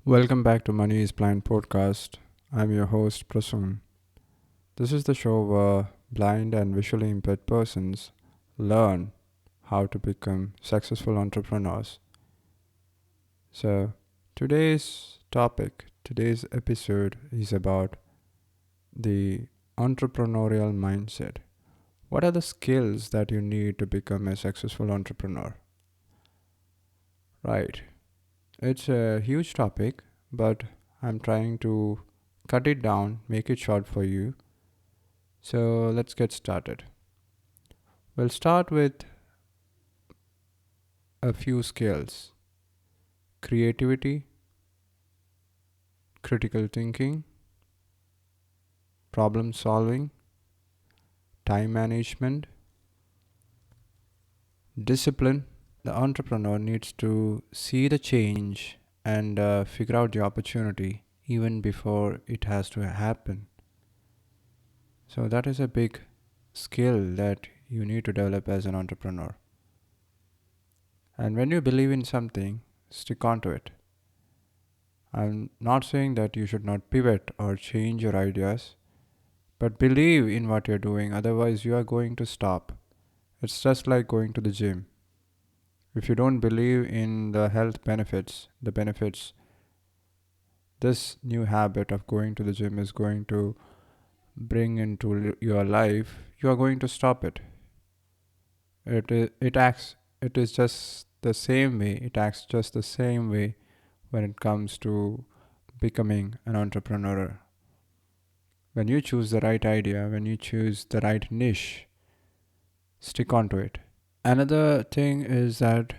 Welcome back to Money is Blind podcast. I'm your host Prasoon. This is the show where blind and visually impaired persons learn how to become successful entrepreneurs. So, today's episode is about the entrepreneurial mindset. What are the skills that you need to become a successful entrepreneur? Right. It's a huge topic, but I'm trying to cut it down, make it short for you. So let's get started. We'll start with a few skills: creativity, critical thinking, problem solving, time management, discipline. The entrepreneur needs to see the change and figure out the opportunity even before it has to happen. So, that is a big skill that you need to develop as an entrepreneur. And when you believe in something, stick on to it. I'm not saying that you should not pivot or change your ideas, but believe in what you're doing, otherwise, you are going to stop. It's just like going to the gym. If you don't believe in the health benefits, this new habit of going to the gym is going to bring into your life, you are going to stop it. It is just the same way, it acts just the same way when it comes to becoming an entrepreneur. When you choose the right idea, when you choose the right niche, stick on to it. Another thing is that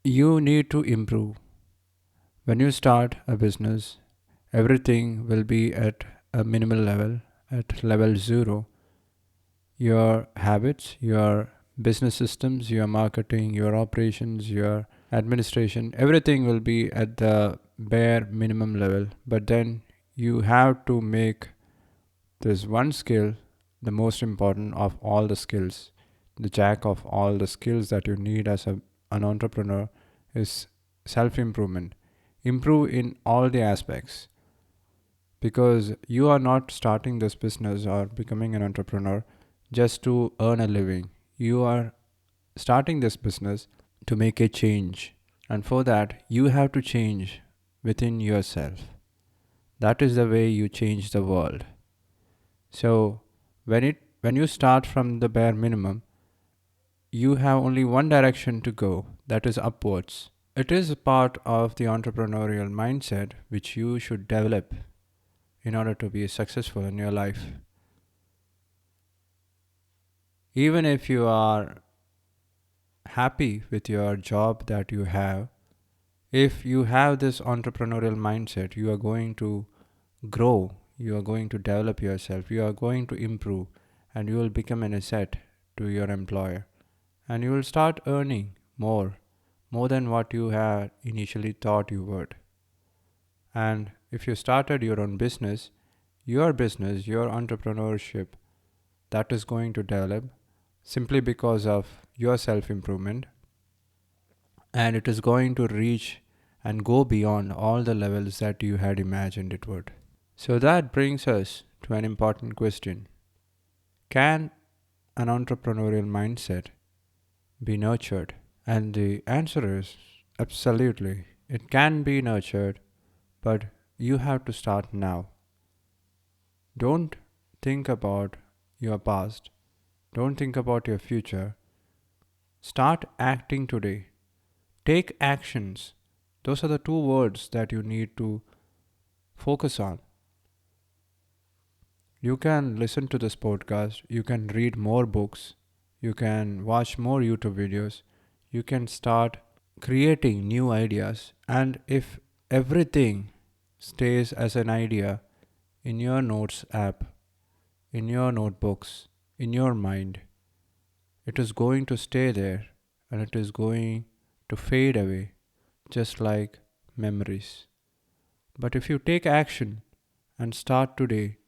you need to improve. When you start a business, everything will be at a minimal level, at level zero. Your habits, your business systems, your marketing, your operations, your administration, everything will be at the bare minimum level. But then you have to make this one skill the most important of all the skills. The jack of all the skills that you need as an entrepreneur is self improvement. Improve in all the aspects, because you are not starting this business or becoming an entrepreneur just to earn a living. You are starting this business to make a change. And for that, you have to change within yourself. That is the way you change the world. So, when you start from the bare minimum, you have only one direction to go, that is upwards. It is a part of the entrepreneurial mindset which you should develop in order to be successful in your life. Even if you are happy with your job that you have, if you have this entrepreneurial mindset, you are going to grow, you are going to develop yourself, you are going to improve, and you will become an asset to your employer. And you will start earning more than what you had initially thought you would. And if you started your own business, your entrepreneurship, that is going to develop simply because of your self improvement, and it is going to reach and go beyond all the levels that you had imagined it would. So that brings us to an important question: can an entrepreneurial mindset be nurtured? And the answer is absolutely. It can be nurtured, but you have to start now. Don't think about your past. Don't think about your future. Start acting today. Take actions. Those are the two words that you need to focus on. You can listen to this podcast, you can read more books, you can watch more YouTube videos, you can start creating new ideas. And if everything stays as an idea in your notes app, in your notebooks, in your mind, it is going to stay there and it is going to fade away just like memories. But if you take action and start today,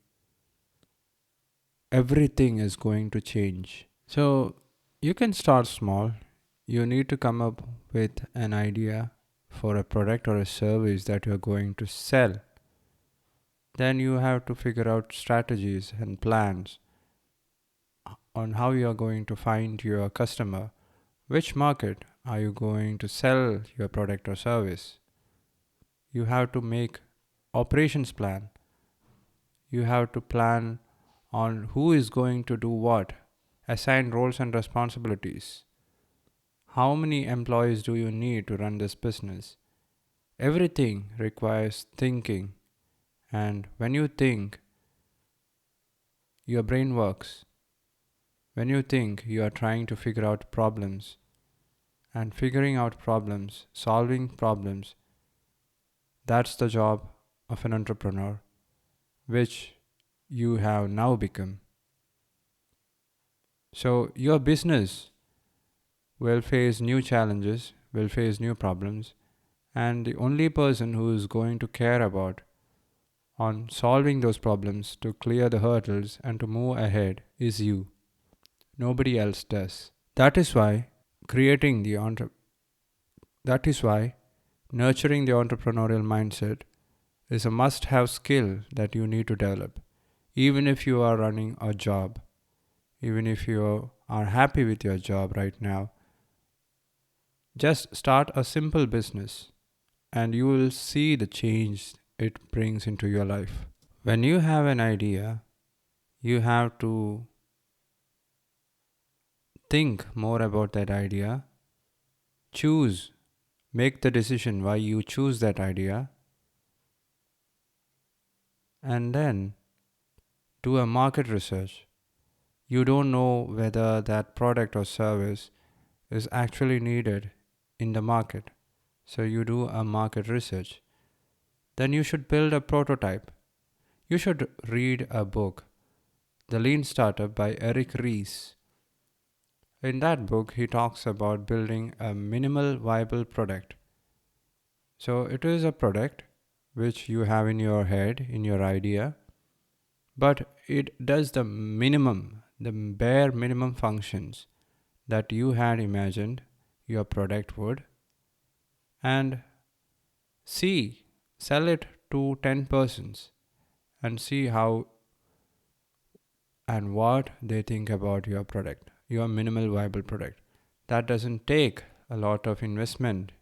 everything is going to change. So you can start small. You need to come up with an idea. for a product or a service that you're going to sell, then you have to figure out strategies and plans on how you are going to find your customer. Which market are you going to sell your product or service? You have to make operations plan. You have to plan on who is going to do what, assign roles and responsibilities. How many employees do you need to run this business? Everything requires thinking, and when you think, your brain works. When you think, you are trying to figure out problems, and figuring out problems, solving problems, that's the job of an entrepreneur, which you have now become. So, your business will face new challenges, will face new problems, and the only person who is going to care about on solving those problems to clear the hurdles and to move ahead is you. Nobody else does. That is why creating the entre- that is why nurturing the entrepreneurial mindset is a must have skill that you need to develop. Even if you are running a job, even if you are happy with your job right now, just start a simple business and you will see the change it brings into your life. When you have an idea, you have to think more about that idea, choose, make the decision why you choose that idea, and then do a market research. You don't know whether that product or service is actually needed in the market. So you do a market research. Then you should build a prototype. You should read a book, The Lean Startup by Eric Ries. In that book, he talks about building a minimal viable product. So it is a product which you have in your head, in your idea, but it does the minimum, the bare minimum functions that you had imagined your product would, and see, sell it to 10 persons and see how and what they think about your product, your minimal viable product. That doesn't take a lot of investment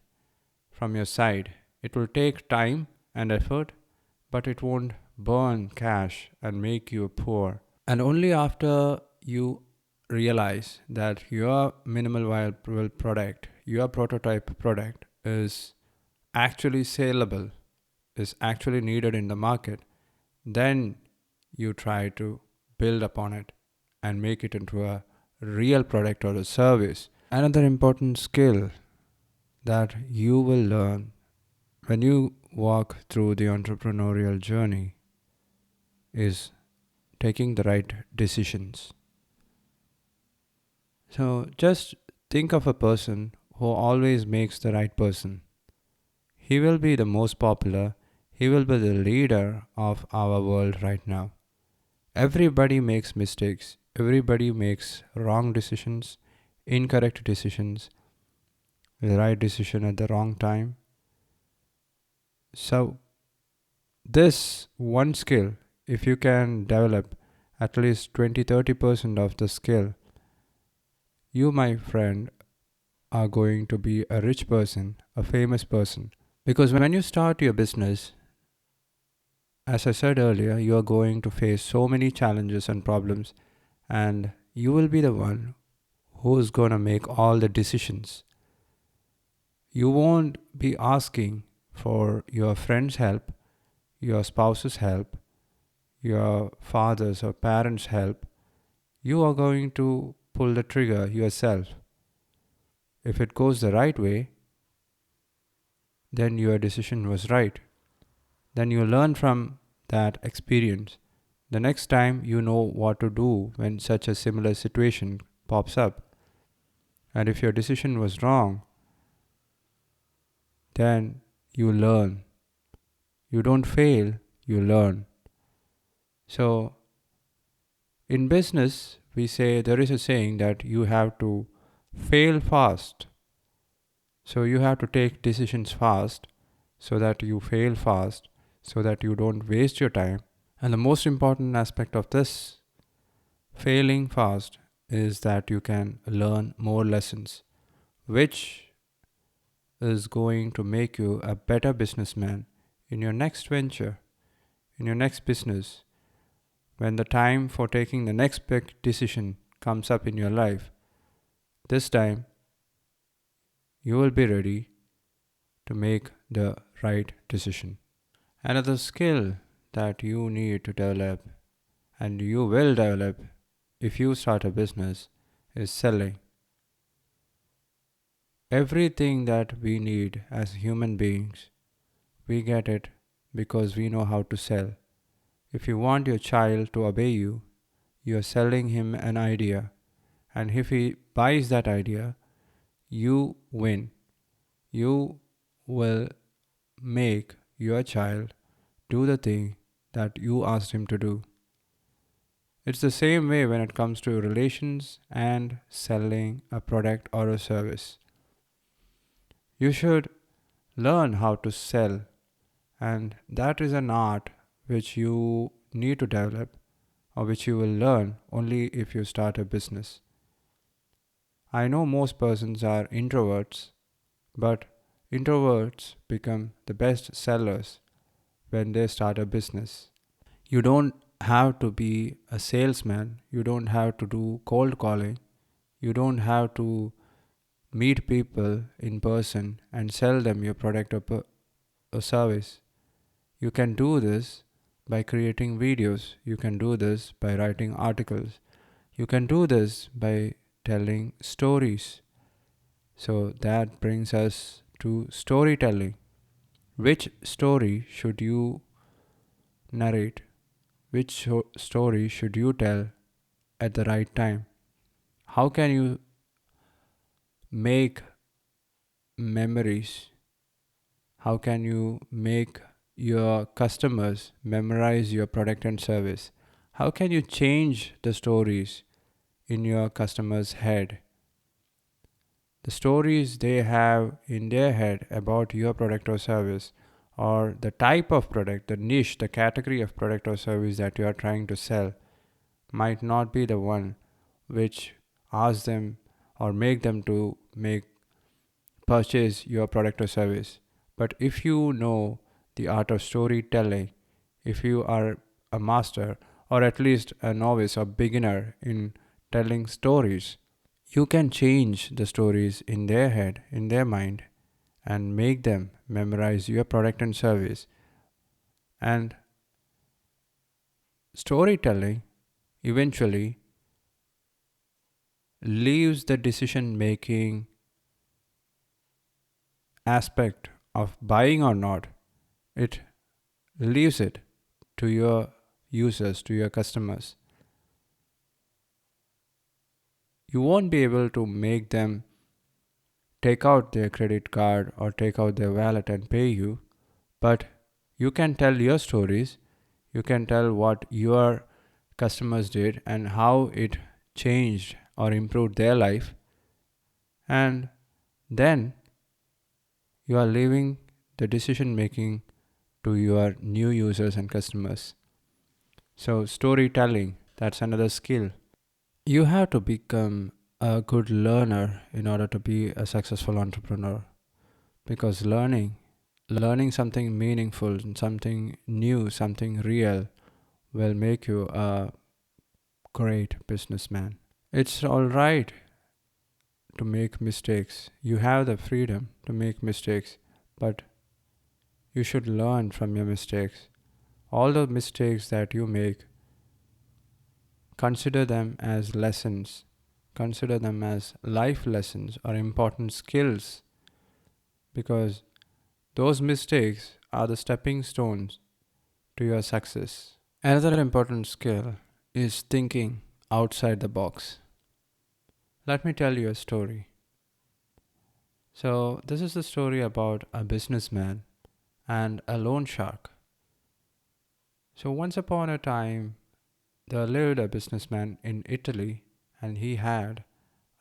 from your side. It will take time and effort, but it won't burn cash and make you poor. And only after you realize that your minimal viable product, your prototype product, is actually saleable, is actually needed in the market, then you try to build upon it and make it into a real product or a service. Another important skill that you will learn when you walk through the entrepreneurial journey is taking the right decisions. So just think of a person who always makes the right person. He will be the most popular, he will be the leader of our world right now. Everybody makes mistakes, everybody makes wrong decisions, incorrect decisions, the right decision at the wrong time. So, this one skill, if you can develop at least 20-30% of the skill, you, my friend, are going to be a rich person, a famous person. Because when you start your business, as I said earlier, you are going to face so many challenges and problems, and you will be the one who's going to make all the decisions. You won't be asking for your friend's help, your spouse's help, your father's or parents' help. You are going to pull the trigger yourself. If it goes the right way, then your decision was right. Then you learn from that experience. The next time you know what to do when such a similar situation pops up. And if your decision was wrong, then you learn. You don't fail, you learn. So, in business, we say there is a saying that you have to fail fast So you have to take decisions fast so that you fail fast, so that you don't waste your time. And the most important aspect of this failing fast is that you can learn more lessons, which is going to make you a better businessman in your next venture, in your next business. When the time for taking the next big decision comes up in your life, this time you will be ready to make the right decision. Another skill that you need to develop and you will develop if you start a business is selling. Everything that we need as human beings, we get it because we know how to sell. If you want your child to obey you, you are selling him an idea, and if he buys that idea, you win. You will make your child do the thing that you asked him to do. It's the same way when it comes to relations and selling a product or a service. You should learn how to sell, and that is an art which you need to develop or which you will learn only if you start a business. I know most persons are introverts, but introverts become the best sellers when they start a business. You don't have to be a salesman, you don't have to do cold calling, you don't have to meet people in person and sell them your product or service. You can do this by creating videos, you can do this by writing articles, you can do this by telling stories. So that brings us to storytelling. Which story should you narrate? Which story should you tell at the right time? How can you make memories? How can you make your customers memorize your product and service? How can you change the stories in your customer's head? The stories they have in their head about your product or service, or the type of product, the niche, the category of product or service that you are trying to sell, might not be the one which asks them or make them to make purchase your product or service. But if you know the art of storytelling, if you are a master or at least a novice or beginner in telling stories, you can change the stories in their head, in their mind, and make them memorize your product and service. And storytelling eventually leaves the decision making aspect of buying or not, it leaves it to your users, to your customers. You won't be able to make them take out their credit card or take out their wallet and pay you, but you can tell your stories, you can tell what your customers did and how it changed or improved their life, and then you are leaving the decision making to your new users and customers. So, storytelling, that's another skill. You have to become a good learner in order to be a successful entrepreneur, because learning something meaningful, something new, something real will make you a great businessman. It's all right to make mistakes. You have the freedom to make mistakes, but you should learn from your mistakes. All the mistakes that you make, consider them as lessons. Consider them as life lessons or important skills, because those mistakes are the stepping stones to your success. Another important skill is thinking outside the box. Let me tell you a story. So, this is a story about a businessman and a loan shark. So, once upon a time, there lived a businessman in Italy and he had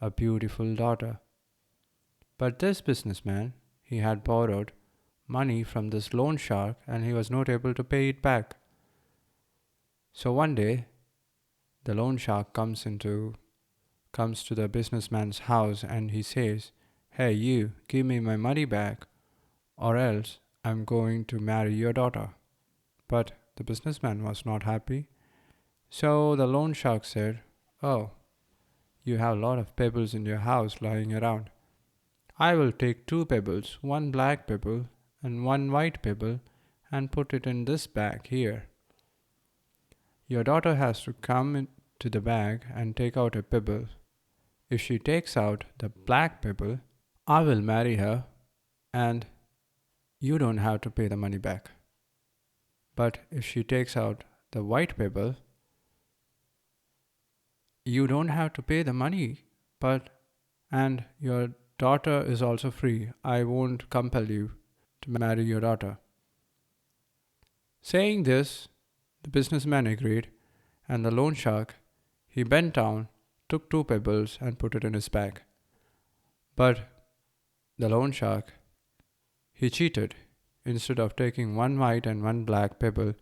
a beautiful daughter. But this businessman, he had borrowed money from this loan shark and he was not able to pay it back. So one day, the loan shark comes to the businessman's house and he says, "Hey, you, give me my money back, or else I'm going to marry your daughter." But the businessman was not happy. So the loan shark said, "Oh, you have a lot of pebbles in your house lying around. I will take two pebbles, one black pebble and one white pebble, and put it in this bag here. Your daughter has to come into the bag and take out a pebble. If she takes out the black pebble, I will marry her and you don't have to pay the money back. But if she takes out the white pebble, you don't have to pay the money, but and your daughter is also free. I won't compel you to marry your daughter." Saying this, the businessman agreed, and the loan shark, he bent down, took two pebbles and put it in his bag. But the loan shark, he cheated. Instead of taking one white and one black pebble,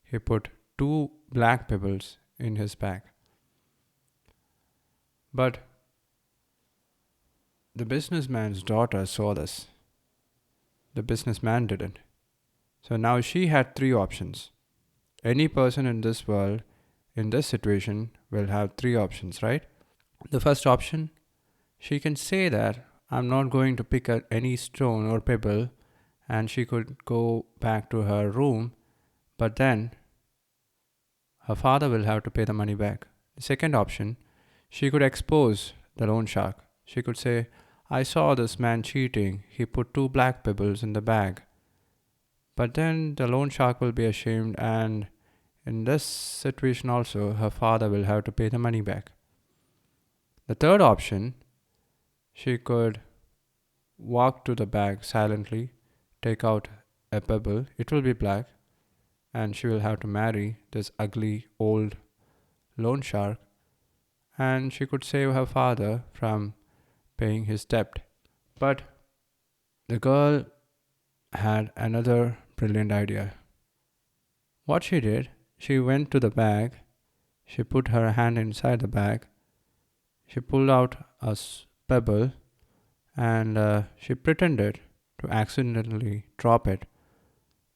he put two black pebbles in his bag. But the businessman's daughter saw this. The businessman didn't. So now she had three options. Any person in this world, in this situation, will have three options, right? The first option, she can say that I'm not going to pick up any stone or pebble, and she could go back to her room, but then her father will have to pay the money back. The second option, she could expose the loan shark. She could say, I saw this man cheating. He put two black pebbles in the bag. But then the loan shark will be ashamed, and in this situation also, her father will have to pay the money back. The third option, she could walk to the bag silently, take out a pebble, it will be black, and she will have to marry this ugly old loan shark, and she could save her father from paying his debt. But the girl had another brilliant idea. What she did, she went to the bag, she put her hand inside the bag, she pulled out a pebble, and she pretended to accidentally drop it.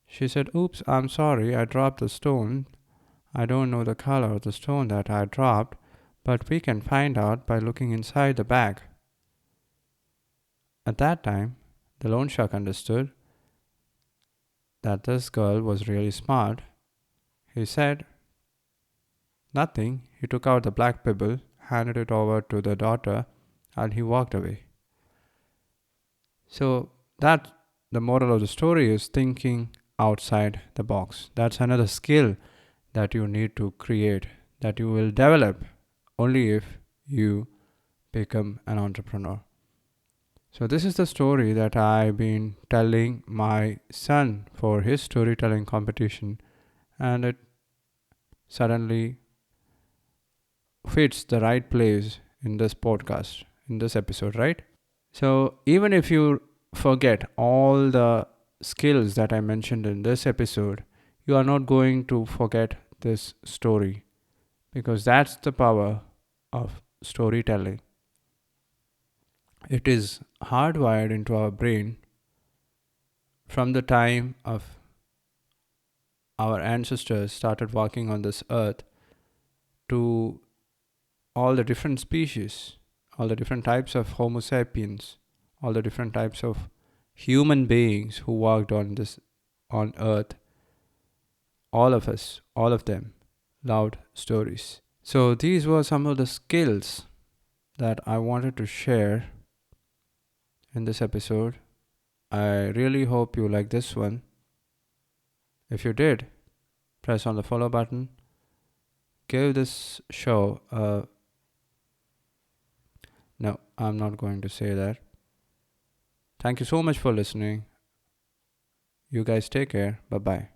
She said, "Oops, I'm sorry, I dropped the stone. I don't know the color of the stone that I dropped, but we can find out by looking inside the bag." At that time, the loan shark understood that this girl was really smart. He said nothing. He took out the black pebble, handed it over to the daughter, and he walked away. So that the moral of the story is thinking outside the box. That's another skill that you need to create, that you will develop only if you become an entrepreneur. So this is the story that I've been telling my son for his storytelling competition, and it suddenly fits the right place in this podcast, in this episode, right? So even if you forget all the skills that I mentioned in this episode, you are not going to forget this story, because that's the power of storytelling. It is hardwired into our brain from the time of our ancestors started walking on this earth to all the different species, all the different types of Homo sapiens, all the different types of human beings who walked on earth. All of us, all of them loved stories. So these were some of the skills that I wanted to share in this episode. I really hope you like this one. If you did, press on the follow button. Give this show a... No, I'm not going to say that. Thank you so much for listening. You guys take care. Bye-bye.